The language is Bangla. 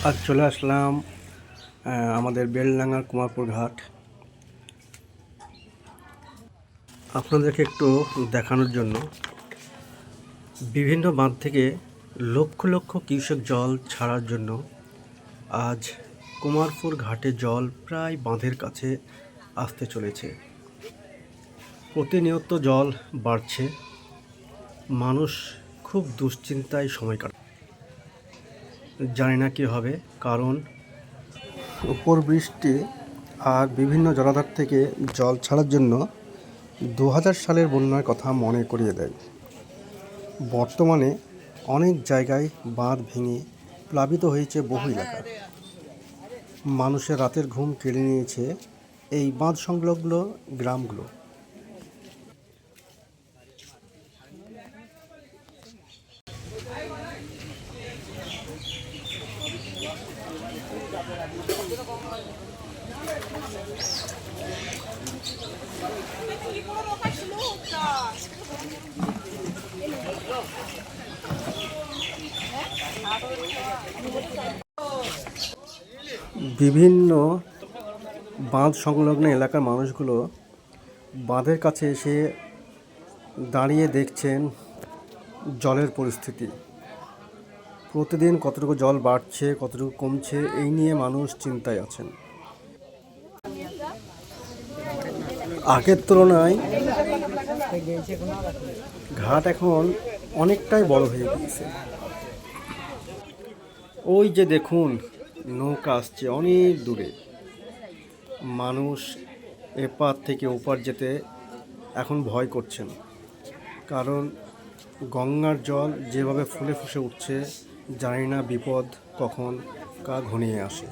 আজ চলে আসলাম আমাদের বেলডাঙ্গার কুমারপুর ঘাট। আপনাদেরকে একটু দেখানোর জন্য বিভিন্ন বাঁধ থেকে লক্ষ লক্ষ কিউসেক জল ছাড়ার জন্য আজ কুমারপুর ঘাটে জল প্রায় বাঁধের কাছে আসতে চলেছে। প্রতিনিয়ত জল বাড়ছে, মানুষ খুব দুশ্চিন্তায় সময় কাটায়। জানি না কী হবে, কারণ উপর বৃষ্টি আর বিভিন্ন জলাধার থেকে জল ছাড়ার জন্য 2000 সালের বন্যার কথা মনে করিয়ে দেয়। বর্তমানে অনেক জায়গায় বাঁধ ভেঙে প্লাবিত হয়েছে বহু এলাকা। মানুষের রাতের ঘুম কেড়ে নিয়েছে এই বাঁধ সংলগ্ন গ্রামগুলো। বিভিন্ন বাঁধ সংলগ্ন এলাকার মানুষগুলো বাঁধের কাছে এসে দাঁড়িয়ে দেখছেন জলের পরিস্থিতি। প্রতিদিন কতটুকু জল বাড়ছে, কতটুকু কমছে, এই নিয়ে মানুষ চিন্তায় আছেন। আগের তুলনায় ঘাট এখন অনেকটাই বড় হয়ে গিয়েছে। ওই যে দেখুন, নৌকা আসছে অনেক দূরে। মানুষ এপার থেকে ওপার যেতে এখন ভয় করছেন, কারণ গঙ্গার জল যেভাবে ফুলে ফুসে উঠছে, জানি না বিপদ কখন ঘনিয়ে আসে।